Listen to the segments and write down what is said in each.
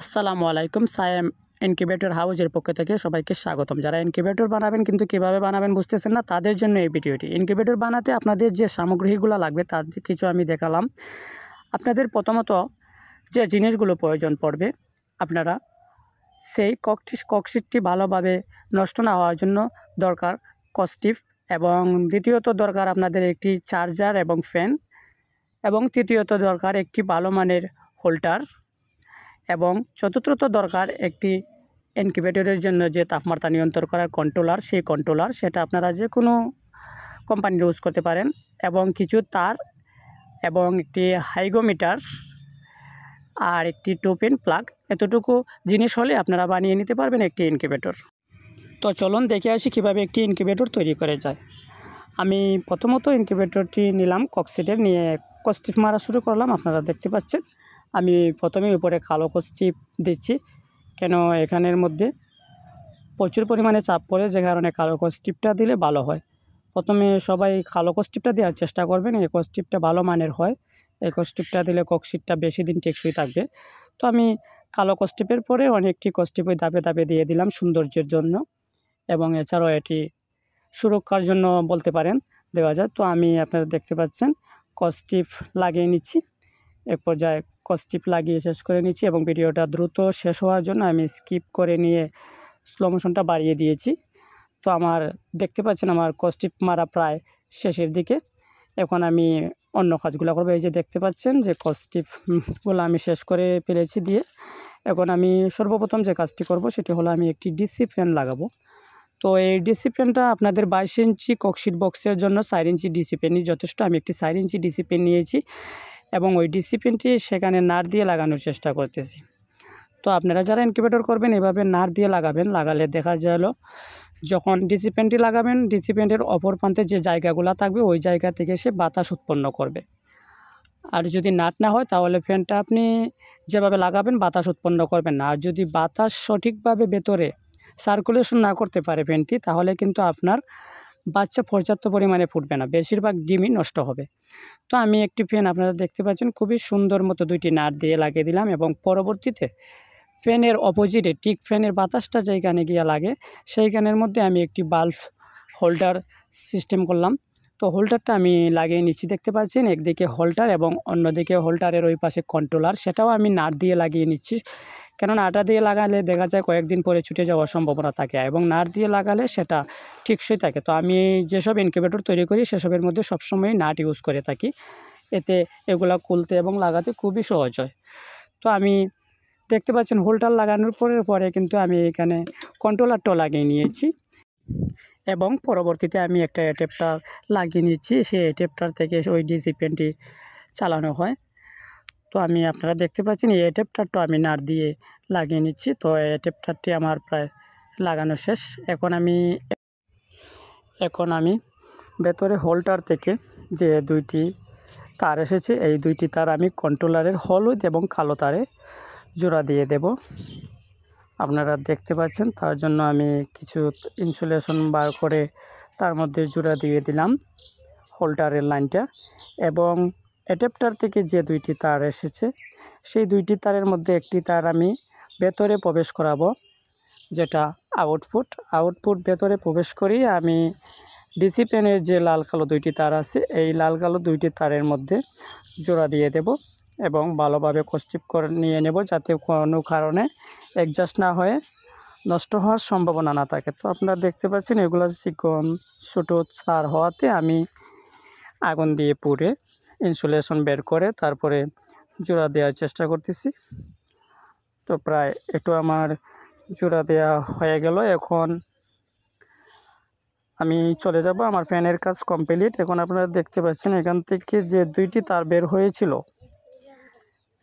আসসালামু আলাইকুম। সায়েম ইনকিউবেটর হাউজের পক্ষ থেকে সবাইকে স্বাগতম। যারা ইনকিউবেটর বানাবেন কিন্তু কীভাবে বানাবেন বুঝতেছেন না, তাদের জন্য এই ভিডিওটি। ইনকিউবেটর বানাতে আপনাদের যে সামগ্রীগুলো লাগবে তার কিছু আমি দেখালাম। আপনাদের প্রথমত যে জিনিসগুলো প্রয়োজন পড়বে, আপনারা সেই ককশিটটি ভালোভাবে নষ্ট না হওয়ার জন্য দরকার কস্টিপ, এবং দ্বিতীয়ত দরকার আপনাদের একটি চার্জার এবং ফ্যান, এবং তৃতীয়ত দরকার একটি ভালো মানের হোল্ডার, এবং চতুর্থত দরকার একটি ইনকিউবেটরের জন্য যে তাপমাত্রা নিয়ন্ত্রণ করার কন্ট্রোলার, সেই কন্ট্রোলার সেটা আপনারা যে কোনো কোম্পানির ইউজ করতে পারেন, এবং কিছু তার, এবং একটি হাইগোমিটার, আর একটি 2 পিন প্লাগ। এতটুকু জিনিস হলে আপনারা বানিয়ে নিতে পারবেন একটি ইনকিউবেটর। তো চলুন দেখে আসি কীভাবে একটি ইনকিউবেটর তৈরি করে যায়। আমি প্রথমত ইনকিউবেটরটি নিলাম ককশিটের, নিয়ে কস্টিপ মারা শুরু করলাম। আপনারা দেখতে পাচ্ছেন আমি প্রথমে উপরে কালো কস্টিপ দিচ্ছি, কেন এখানের মধ্যে প্রচুর পরিমাণে চাপ পড়ে, যে কারণে কালো কস্টিপটা দিলে ভালো হয়। প্রথমে সবাই কালো কস্টিপটা দেওয়ার চেষ্টা করবেন, এই কস্টিপটা ভালো মানের হয়। এই কস্টিপটা দিলে ককশিটটা বেশি দিন টেকসই থাকবে। তো আমি কালো কস্টিপের পরে অনেকটি কস্টিপ ওই ধাপে ধাপে দিয়ে দিলাম সৌন্দর্যের জন্য, এবং এছাড়াও এটি সুরক্ষার জন্য বলতে পারেন দেওয়া যায়। তো আমি আপনারা দেখতে পাচ্ছেন কস্টিপ লাগিয়ে নিচ্ছি। এক পর্যায়ে কস্টিপ লাগিয়ে শেষ করে নিচ্ছি, এবং ভিডিওটা দ্রুত শেষ হওয়ার জন্য আমি স্কিপ করে নিয়ে স্লো মোশনটা বাড়িয়ে দিয়েছি। তো আমার দেখতে পাচ্ছেন আমার কস্টিপ মারা প্রায় শেষের দিকে। এখন আমি অন্য কাজগুলো করবো। এই যে দেখতে পাচ্ছেন যে কস্টিপগুলো আমি শেষ করে ফেলেছি দিয়ে। এখন আমি সর্বপ্রথম যে কাজটি করব সেটি হলো আমি একটি ডিসি ফ্যান লাগাবো। তো এই ডিসি ফ্যানটা আপনাদের 22 ইঞ্চি ককশিট বক্সের জন্য 4 ইঞ্চি ডিসি ফ্যানই যথেষ্ট। আমি একটি 4 ইঞ্চি ডিসি ফ্যান নিয়েছি, এবং ওই ডিসি ফ্যানটি সেখানে নাট দিয়ে লাগানোর চেষ্টা করতেছি। তো আপনারা যারা ইনকিউবেটর করবেন এভাবে নাট দিয়ে লাগাবেন। লাগালে দেখা গেল যখন ডিসি ফ্যানটি লাগাবেন, ডিসি ফ্যানের অপর প্রান্তে যে জায়গাগুলো থাকবে ওই জায়গা থেকে সে বাতাস উৎপন্ন করবে। আর যদি নাট না হয় তাহলে ফ্যানটা আপনি যেভাবে লাগাবেন বাতাস উৎপন্ন করবেন না। আর যদি বাতাস সঠিকভাবে ভেতরে সার্কুলেশন না করতে পারে ফ্যানটি, তাহলে কিন্তু আপনার বাচ্চা পর্যাপ্ত পরিমাণে ফুটবে না, বেশিরভাগ ডিমই নষ্ট হবে। তো আমি একটি ফ্যান আপনারা দেখতে পাচ্ছেন খুবই সুন্দর মতো 2টি নাট দিয়ে লাগিয়ে দিলাম, এবং পরবর্তীতে ফ্যানের অপোজিটে ঠিক ফ্যানের বাতাসটা যেখানে গিয়ে লাগে সেইখানের মধ্যে আমি একটি বাল্ব হোল্ডার সিস্টেম করলাম। তো হোল্ডারটা আমি লাগিয়ে নিচ্ছি, দেখতে পাচ্ছেন একদিকে হোল্ডার এবং অন্যদিকে হোল্ডারের ওই পাশে কন্ট্রোলার, সেটাও আমি নাট দিয়ে লাগিয়ে নিচ্ছি। কেননা আটা দিয়ে লাগালে দেখা যায় কয়েকদিন পরে ছুটে যাওয়ার সম্ভাবনা থাকে, এবং নাট দিয়ে লাগালে সেটা টিকসই থাকে। তো আমি যেসব ইনকিউবেটর তৈরি করি সেসবের মধ্যে সবসময় নাট ইউজ করে থাকি, এতে এগুলা খুলতে এবং লাগাতে খুবই সহজ হয়। তো আমি দেখতে পাচ্ছেন হোল্ডার লাগানোর পরে কিন্তু আমি এখানে কন্ট্রোলারটাও লাগিয়ে নিয়েছি, এবং পরবর্তীতে আমি একটা অ্যাডাপ্টার লাগিয়ে নিচ্ছি। সেই অ্যাডাপ্টার থেকে ওই ডিসি ফ্যানটি চালানো হয়। তো আমি আপনারা দেখতে পাচ্ছেন এই অ্যাডাপ্টারটা আমি নাট দিয়ে লাগিয়ে নিচ্ছি। তো এই অ্যাডাপ্টারটি আমার প্রায় লাগানো শেষ। এখন আমি ভেতরে হোল্ডার থেকে যে 2টি তার এসেছে, এই 2টি তার আমি কন্ট্রোলারের হলুদ এবং কালো তারে জোড়া দিয়ে দেব। আপনারা দেখতে পাচ্ছেন, তার জন্য আমি কিছু ইনসুলেশন বার করে তার মধ্যে জোড়া দিয়ে দিলাম হোল্ডারের লাইনটা, এবং অ্যাডাপ্টার থেকে যে 2টি তার এসেছে সেই 2টি তারের মধ্যে একটি তার আমি ভেতরে প্রবেশ করাবো, যেটা আউটপুট ভেতরে প্রবেশ করি আমি ডিসি ফ্যানের যে লাল কালো 2টি তার আছে এই লাল কালো 2টি তারের মধ্যে জোড়া দিয়ে দেব, এবং ভালোভাবে কস্টিপ করে নিয়ে নেব যাতে কোনো কারণে অ্যাডজাস্ট না হয়ে নষ্ট হওয়ার সম্ভাবনা না থাকে। তো আপনারা দেখতে পাচ্ছেন এগুলো চিকন ছোটো তার হওয়াতে আমি আগুন দিয়ে পুড়ে ইনসুলেশন বের করে তারপরে জোড়া দেওয়ার চেষ্টা করতেছি। তো প্রায় একটু আমার জোড়া দেওয়া হয়ে গেল। এখন আমি চলে যাব, আমার ফ্যানের কাজ কমপ্লিট। এখন আপনারা দেখতে পাচ্ছেন এখান থেকে যে 2টি তার বের হয়েছিল,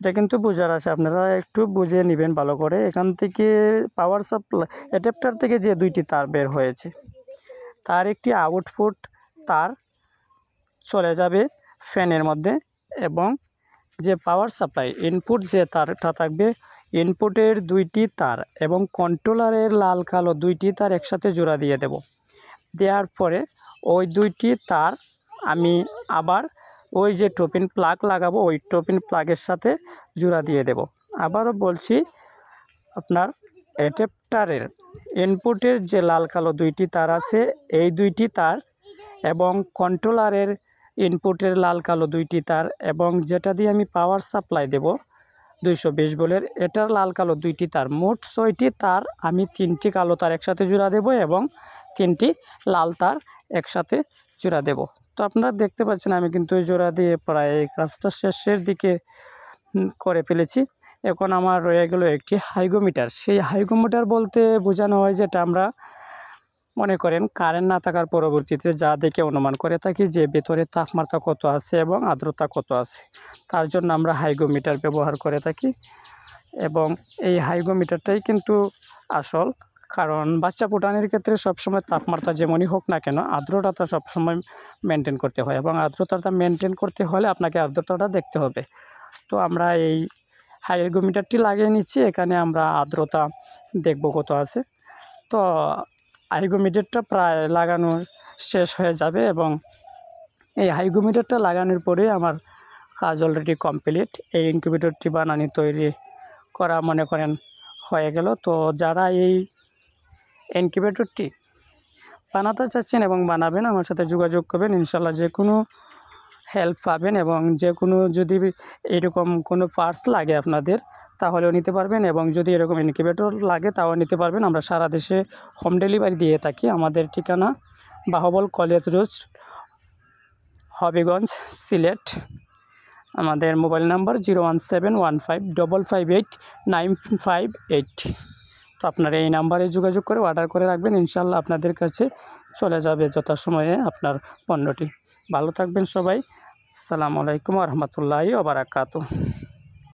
এটা কিন্তু বোঝার আছে, আপনারা একটু বুঝে নেবেন ভালো করে। এখান থেকে পাওয়ার সাপ্লাই অ্যাডাপ্টার থেকে যে 2টি তার বের হয়েছে তার একটি আউটপুট তার চলে যাবে ফ্যানের মধ্যে, এবং যে পাওয়ার সাপ্লাই ইনপুট যে তারটা থাকবে ইনপুটের 2টি তার এবং কন্ট্রোলারের লাল কালো 2টি তার একসাথে জোড়া দিয়ে দেব। দেওয়ার পরে ওই 2টি তার আমি আবার ওই যে টোপিন প্লাগ লাগাবো ওই টোপিন প্লাগের সাথে জোড়া দিয়ে দেব। আবারও বলছি, আপনার অ্যাডাপ্টারের ইনপুটের যে লাল কালো দুইটি তার আছে, এই দুইটি তার এবং কন্ট্রোলারের ইনপুটের লাল কালো দুইটি তার এবং যেটা দিয়ে আমি পাওয়ার সাপ্লাই দেব 220 ভোল্টের, এটার লাল কালো দুইটি তার, মোট 6টি তার আমি 3টি কালো তার একসাথে জোড়া দেব এবং 3টি লাল তার একসাথে জোড়া দেব। তো আপনারা দেখতে পাচ্ছেন আমি কিন্তু জোড়া দিয়ে প্রায় কাজটা শেষের দিকে করে ফেলেছি। এখন আমার রয়ে গেল একটি হাইগোমিটার। সেই হাইগোমিটার বলতে বোঝানো হয় যেটা আমরা মনে করেন কারেন্ট না থাকার পরবর্তীতে যা দেখে অনুমান করে থাকি যে ভেতরে তাপমাত্রা কত আছে এবং আর্দ্রতা কত আছে, তার জন্য আমরা হাইগোমিটার ব্যবহার করে থাকি। এবং এই হাইগোমিটারটাই কিন্তু আসল, কারণ বাচ্চা ফুটানোর ক্ষেত্রে সবসময় তাপমাত্রা যেমনই হোক না কেন আর্দ্রতাটা সবসময় মেনটেন করতে হয় এবং আর্দ্রতাটা মেনটেন করতে হলে আপনাকে আর্দ্রতাটা দেখতে হবে। তো আমরা এই হাইগোমিটারটি লাগিয়ে নিচ্ছি, এখানে আমরা আর্দ্রতা দেখব কত আছে। তো হাইগোমিটারটা প্রায় লাগানো শেষ হয়ে যাবে এবং এই হাইগোমিটারটা লাগানোর পরে আমার কাজ অলরেডি কমপ্লিট। এই ইনকিউবেটরটি বানানি তৈরি করা মনে করেন হয়ে গেল। তো যারা এই ইনকিউবেটরটি বানাতে চাচ্ছেন এবং বানাবেন আমার সাথে যোগাযোগ করবেন, ইনশাল্লাহ যে কোনো হেল্প পাবেন এবং যে কোনো যদি এরকম কোনো পার্টস লাগে আপনাদের তাহলেও নিতে পারবেন এবং যদি এরকম ইনকিউবেটর লাগে তাও নিতে পারবেন। আমরা সারা দেশে হোম ডেলিভারি দিয়ে থাকি। আমাদের ঠিকানা বাহুবল কলেজ রোড, হবিগঞ্জ, সিলেট। আমাদের মোবাইল নাম্বার 01715558958। তো আপনারা এই নাম্বারে যোগাযোগ করে অর্ডার করে রাখবেন, ইনশাল্লাহ আপনাদের কাছে চলে যাবে যথাসময়ে আপনার পণ্যটি। ভালো থাকবেন সবাই। আসসালামু আলাইকুম ওয়া রাহমাতুল্লাহি ওয়া বারাকাতুহু।